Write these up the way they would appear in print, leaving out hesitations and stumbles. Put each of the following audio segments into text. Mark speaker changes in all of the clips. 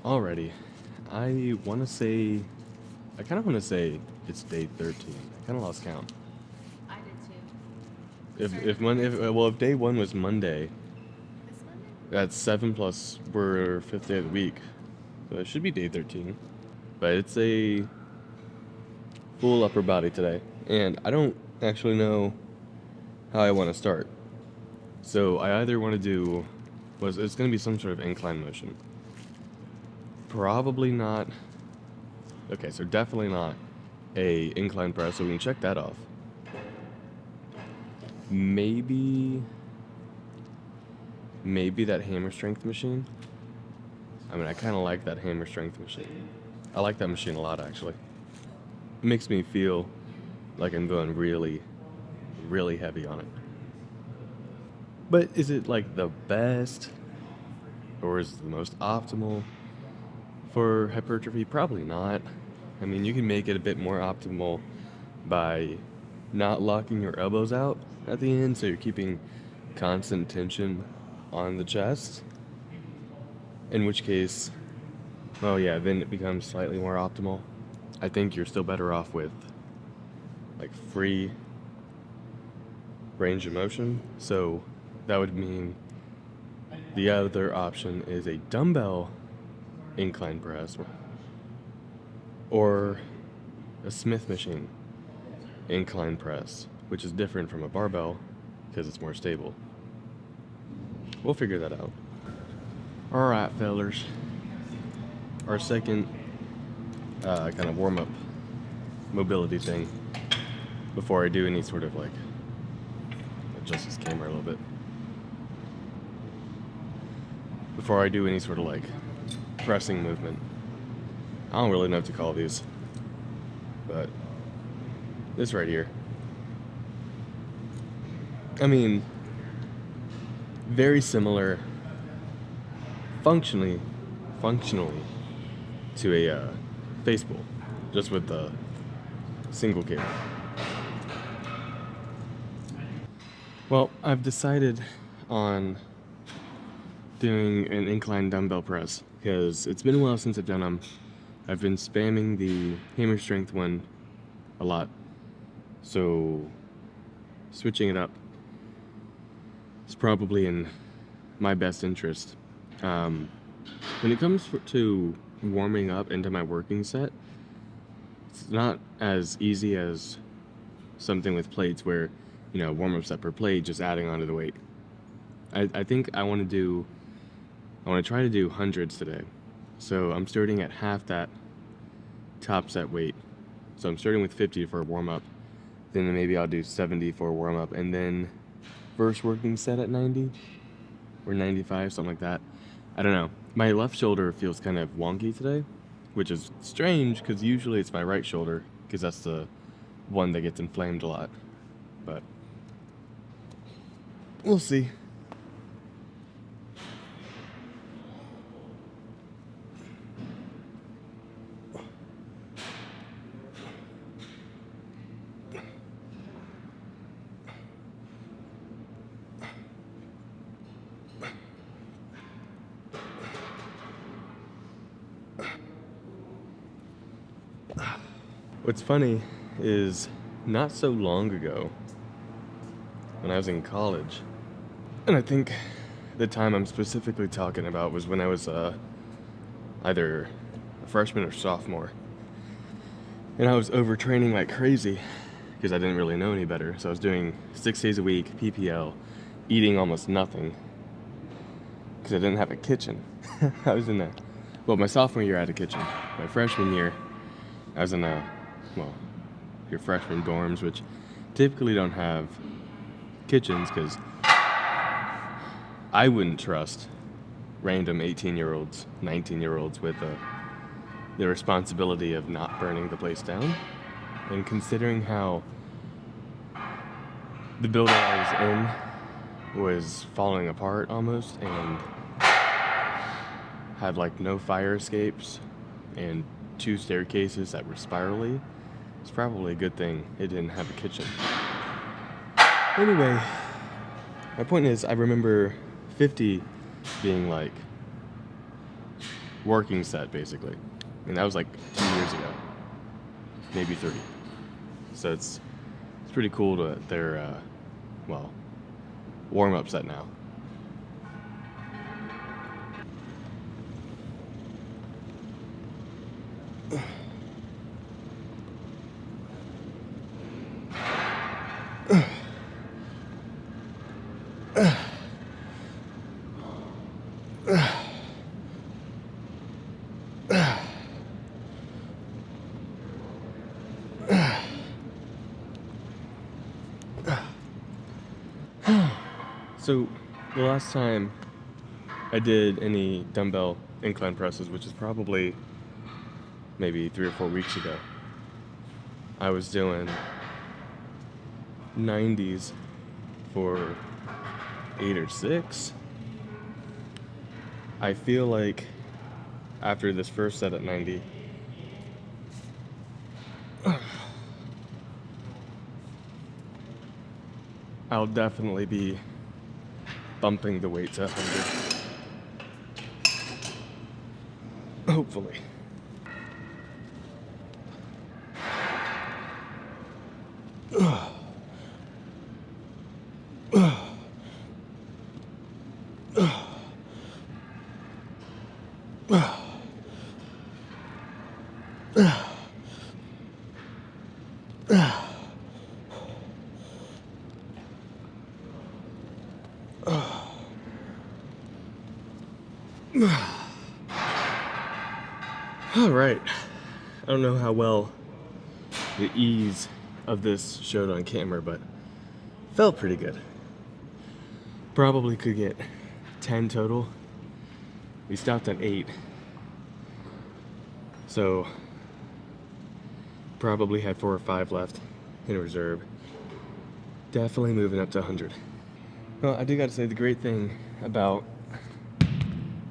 Speaker 1: Alrighty. I want to say, I kind of want to say it's day 13. I kind of lost count.
Speaker 2: I did too.
Speaker 1: If day one was Monday,
Speaker 2: This Monday?
Speaker 1: that's 7 plus we're fifth day of the week. So it should be day 13. But it's a full upper body today. And I don't actually know how I want to start. So I either want to do, it's going to be some sort of incline motion. Probably not. Okay, so definitely not a incline press, so we can check that off. Maybe that hammer strength machine. I mean, I kind of like that hammer strength machine. I like that machine a lot, actually. It makes me feel like I'm going really, really heavy on it. But is it like the best, or is it the most optimal for hypertrophy? Probably not. I mean, you can make it a bit more optimal by not locking your elbows out at the end, so you're keeping constant tension on the chest. In which case, oh yeah, then it becomes slightly more optimal. I think you're still better off with like free range of motion. So that would mean the other option is a dumbbell incline press or a Smith machine incline press, which is different from a barbell because it's more stable. We'll figure that out. Alright, fellers. Our second kind of warm-up mobility thing before I do any sort of like, adjust this camera a little bit. Before I do any sort of like pressing movement. I don't really know what to call these, but this right here. I mean, very similar functionally to a face pull, just with the single cable. Well, I've decided on doing an incline dumbbell press because it's been a while since I've done them. I've been spamming the hammer strength one a lot, so switching it up is probably in my best interest. When it comes to warming up into my working set, it's not as easy as something with plates where, warm up set per plate, just adding onto the weight. I think I want to try to do hundreds today. So I'm starting at half that top set weight. So I'm starting with 50 for a warm up. Then maybe I'll do 70 for a warm up. And then first working set at 90 or 95, something like that. I don't know. My left shoulder feels kind of wonky today, which is strange because usually it's my right shoulder because that's the one that gets inflamed a lot. But we'll see. What's funny is not so long ago, when I was in college, and I think the time I'm specifically talking about was when I was either a freshman or sophomore, and I was overtraining like crazy because I didn't really know any better. So I was doing 6 days a week, PPL, eating almost nothing because I didn't have a kitchen. I was in my sophomore year I had a kitchen. My freshman year, I was in your freshman dorms, which typically don't have kitchens because I wouldn't trust random 18-year-olds, 19-year-olds with the responsibility of not burning the place down. And considering how the building I was in was falling apart almost and had like no fire escapes and 2 staircases that were spirally, it's probably a good thing it didn't have a kitchen. Anyway, my point is I remember 50 being like working set basically, and that was like 2 years ago, maybe 3. So it's pretty cool to their well, warm up set now. So the last time I did any dumbbell incline presses, which is probably maybe 3 or 4 weeks ago, I was doing 90s for 8 or 6. I feel like after this first set at 90, I'll definitely be bumping the weight to 100. Hopefully. All right. I don't know how well the ease of this showed on camera, but felt pretty good. Probably could get 10 total. We stopped at 8. So probably had 4 or 5 left in reserve. Definitely moving up to 100. Well, I do gotta say the great thing about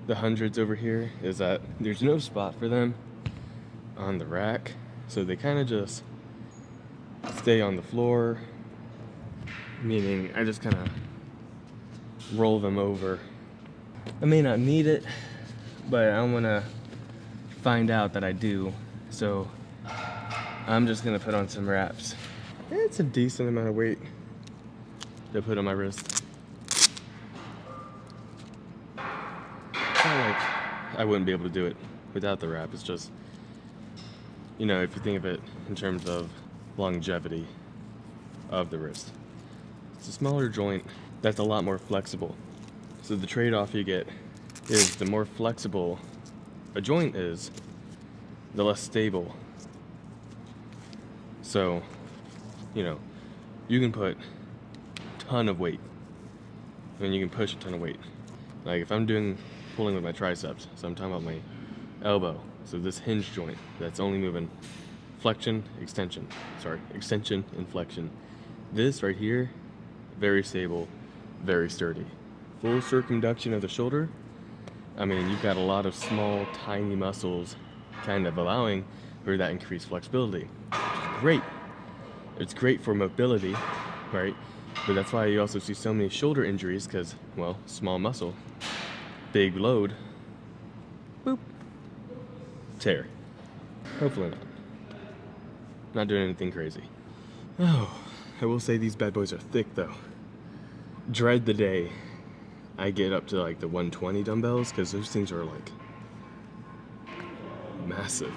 Speaker 1: the hundreds over here is that there's no spot for them on the rack, so they kind of just stay on the floor, meaning I just kind of roll them over. I may not need it, but I want to find out that I do, so I'm just gonna put on some wraps. It's a decent amount of weight to put on my wrist. Not like I wouldn't be able to do it without the wrap. It's just, you know, if you think of it in terms of longevity of the wrist, it's a smaller joint that's a lot more flexible. So the trade-off you get is the more flexible a joint is, the less stable. So, you know, you can put a ton of weight, and you can push a ton of weight. Like if I'm pulling with my triceps, so I'm talking about my elbow, so this hinge joint that's only moving extension, and flexion. This right here, very stable, very sturdy. Full circumduction of the shoulder. I mean, you've got a lot of small, tiny muscles kind of allowing for that increased flexibility. Great. It's great for mobility, right? But that's why you also see so many shoulder injuries, because, well, small muscle, big load, boop, tear. Hopefully not. Not doing anything crazy. Oh, I will say these bad boys are thick though. Dread the day I get up to like the 120 dumbbells, because those things are like massive.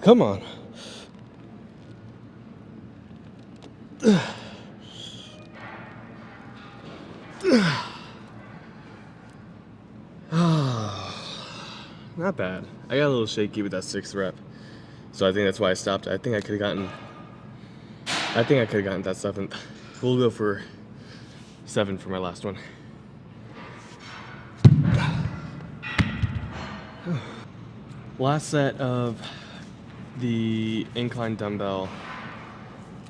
Speaker 1: Come on. Not bad. I got a little shaky with that 6th rep, so I think that's why I stopped. I think I could have gotten that 7th. We'll go for 7 for my last one. Last set of the incline dumbbell.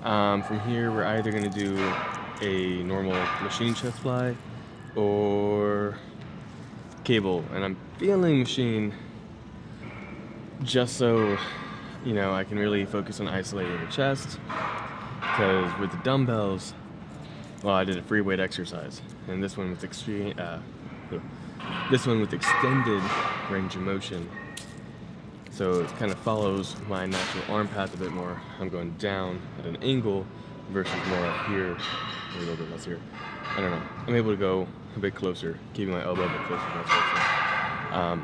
Speaker 1: From here, we're either going to do a normal machine chest fly or cable, and I'm feeling machine just so I can really focus on isolating the chest, because with the dumbbells, well, I did a free weight exercise, and this one with extended range of motion, so it kind of follows my natural arm path a bit more. I'm going down at an angle versus more here, or a little bit less here. I don't know. I'm able to go a bit closer, keeping my elbow a bit closer to my torso.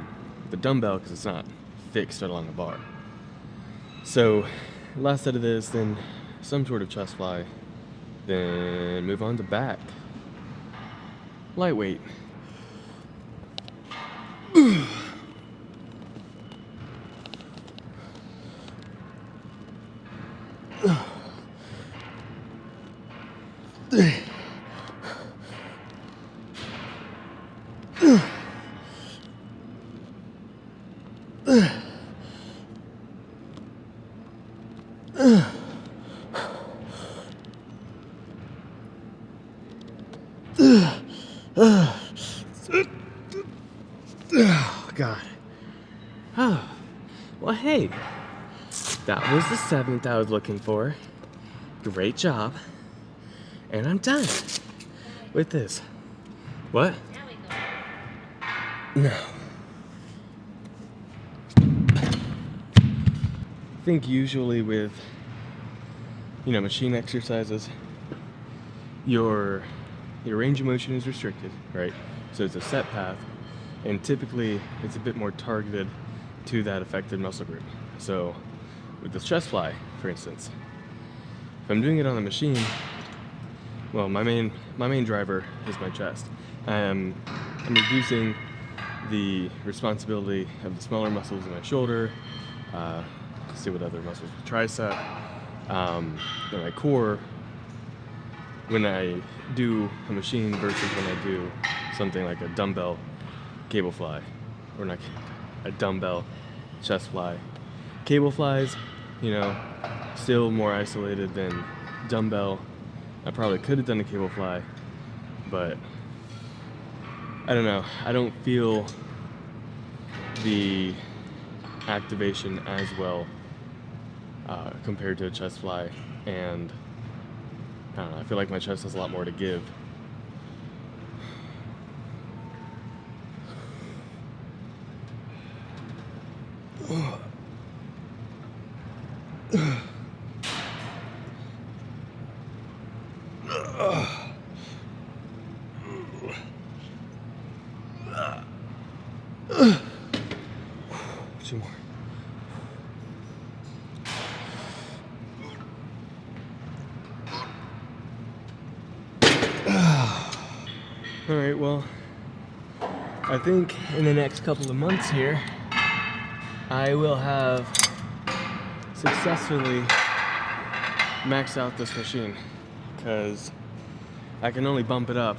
Speaker 1: The dumbbell, because it's not fixed along a bar. So, last set of this, then some sort of chest fly, then move on to back. Lightweight. Oh, God. Oh, well, hey, that was the 7th I was looking for. Great job. And I'm done with this. What?
Speaker 2: Now we go.
Speaker 1: No. I think usually with, machine exercises, your range of motion is restricted, right? So it's a set path, and typically it's a bit more targeted to that affected muscle group. So with the chest fly, for instance, if I'm doing it on the machine, well, my main driver is my chest. I'm reducing the responsibility of the smaller muscles in my shoulder, see what other muscles, tricep, and my core, when I do a machine versus when I do something like a dumbbell cable fly, or not a dumbbell chest fly. Cable flies, still more isolated than dumbbell. I probably could have done a cable fly, but I don't know. I don't feel the activation as well compared to a chest fly, and I don't know, I feel like my chest has a lot more to give. Two more. All right, well, I think in the next couple of months here, I will have successfully maxed out this machine, because I can only bump it up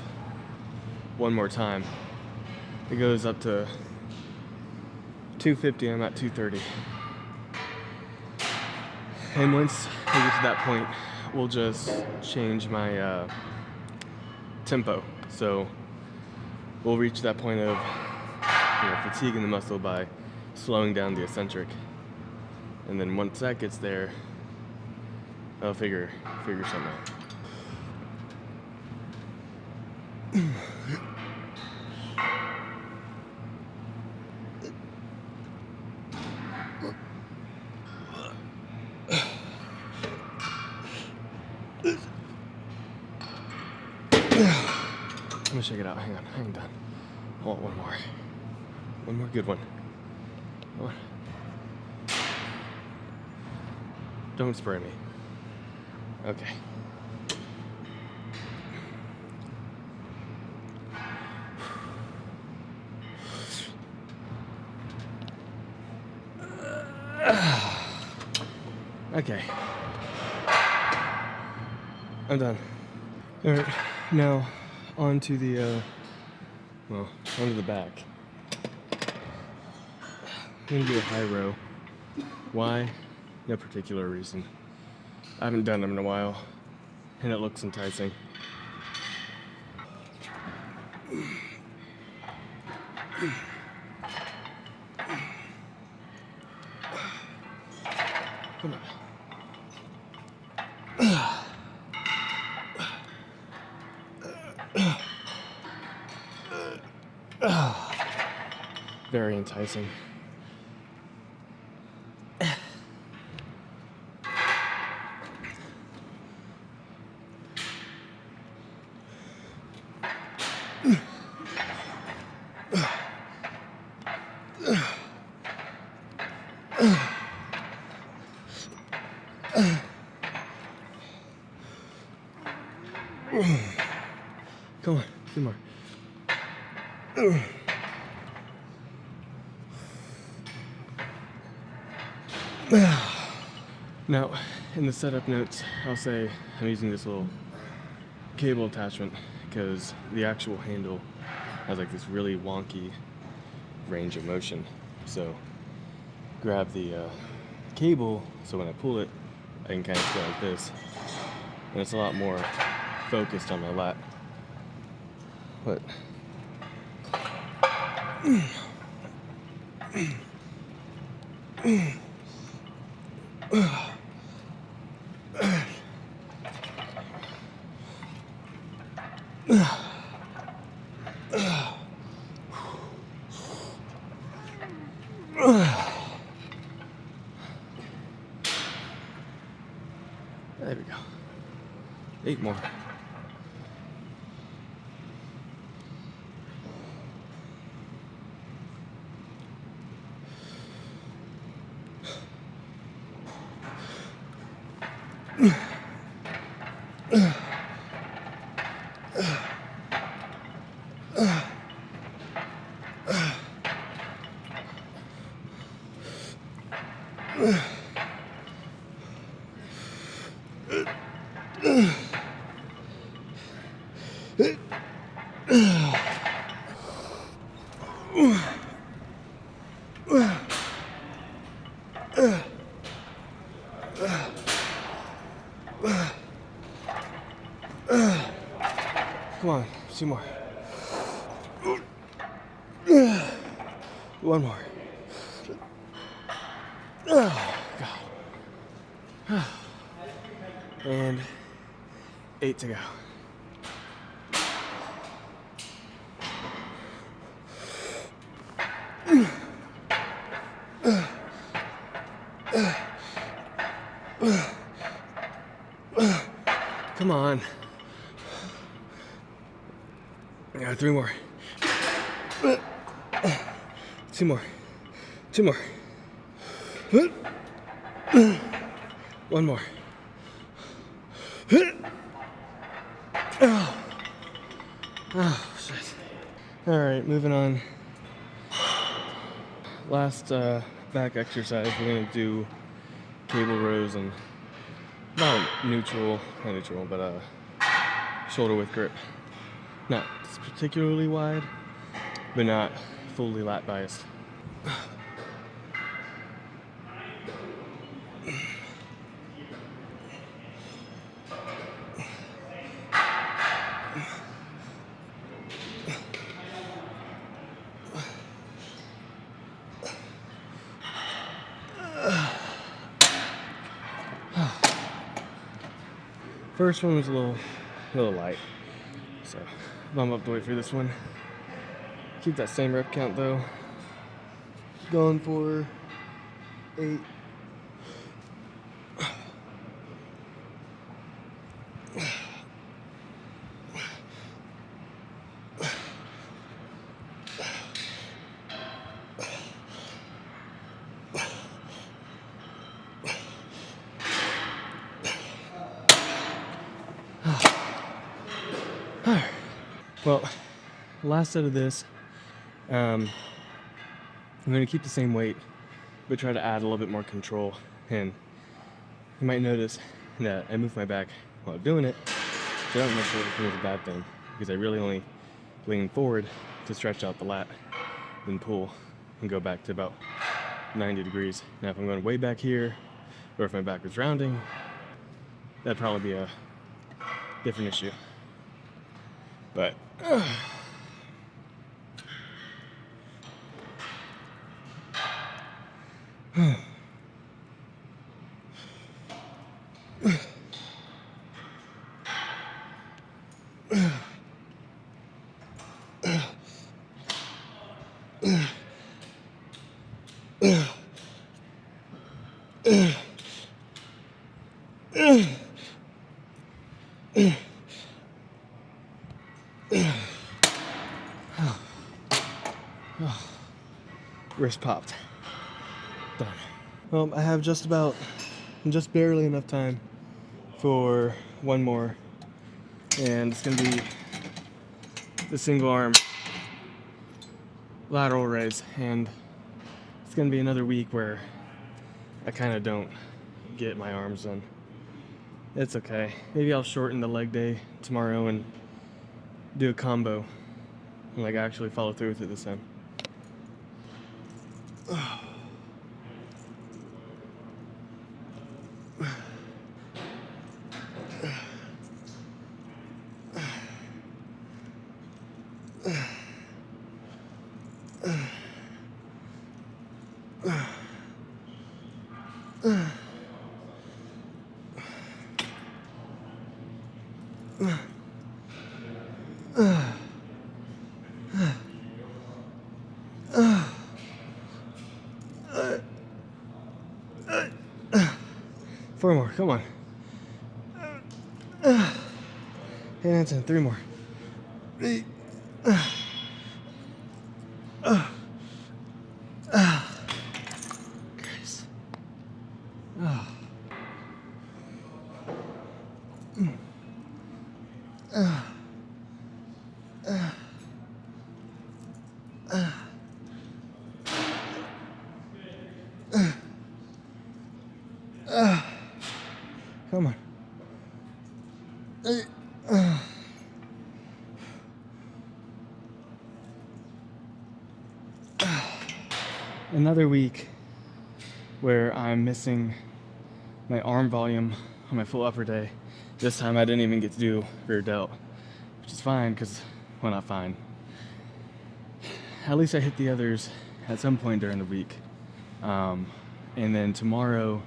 Speaker 1: one more time. It goes up to 250, I'm at 230. And once I get to that point, we'll just change my tempo. So we'll reach that point of fatiguing the muscle by slowing down the eccentric. And then once that gets there, I'll figure something out. Let me check it out. Hang on, I ain't done. I want one more. One more good one. Come on. Don't spray me. Okay. Okay. I'm done. Alright, now onto the back. I'm gonna do a high row. Why? No particular reason. I haven't done them in a while, and it looks enticing. Come on. Very enticing. Come on, two more. Now, in the setup notes, I'll say I'm using this little cable attachment because the actual handle has like this really wonky range of motion. So grab the cable so when I pull it, I can kind of go like this. And it's a lot more focused on my lat. But there we go. 8 more. Come on, 2 more. 1 more. Oh, God. And 8 to go. Come on. Yeah, 3 more. 2 more. 2 more. 1 more. Oh, shit. All right, moving on. Last back exercise, we're gonna do cable rows and not neutral, but shoulder width grip. Not particularly wide, but not fully lat biased. First one was a little light, so bump up the weight for this one. Keep that same rep count though. Going for 8. Well, last set of this, I'm going to keep the same weight, but try to add a little bit more control. And you might notice that I move my back while doing it, so I don't necessarily think it's a bad thing, because I really only lean forward to stretch out the lat, then pull, and go back to about 90 degrees. Now if I'm going way back here, or if my back was rounding, that'd probably be a different issue. But Wrist popped. Done. Well, I have just barely enough time for one more, and it's gonna be the single arm lateral raise, and it's gonna be another week where I kind of don't get my arms done. It's okay. Maybe I'll shorten the leg day tomorrow and do a combo and like actually follow through with it this time. Four more, come on. Hey, Anson, three more. Christ. Come on. Another week where I'm missing my arm volume on my full upper day. This time I didn't even get to do rear delt, which is fine because, well, not fine. At least I hit the others at some point during the week. And then tomorrow,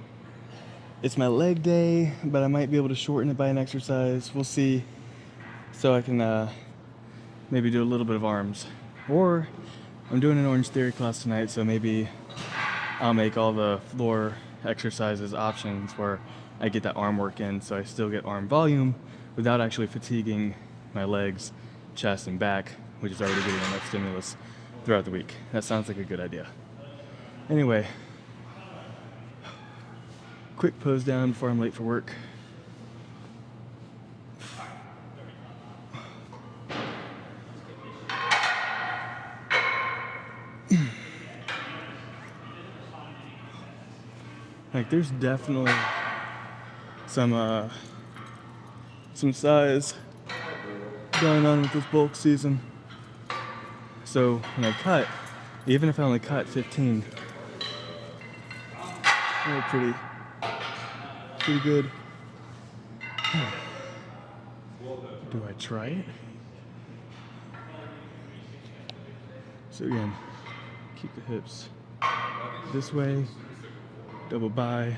Speaker 1: it's my leg day, but I might be able to shorten it by an exercise. We'll see. So I can maybe do a little bit of arms. Or I'm doing an Orange Theory class tonight, so maybe I'll make all the floor exercises options where I get that arm work in, so I still get arm volume without actually fatiguing my legs, chest, and back, which is already getting enough stimulus throughout the week. That sounds like a good idea. Anyway, quick pose down before I'm late for work. Like, there's definitely some size going on with this bulk season. So when I cut, even if I only cut 15, they're pretty good. Do I try it? So again, keep the hips this way, double by.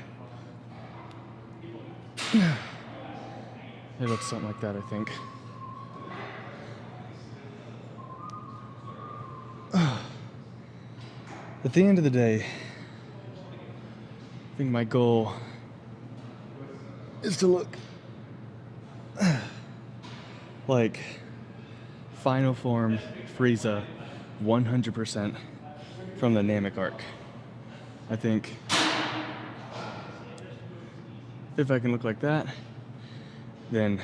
Speaker 1: It looks something like that, I think. At the end of the day, I think my goal is to look like final form Frieza 100% from the Namek arc. I think if I can look like that, then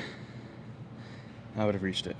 Speaker 1: I would have reached it.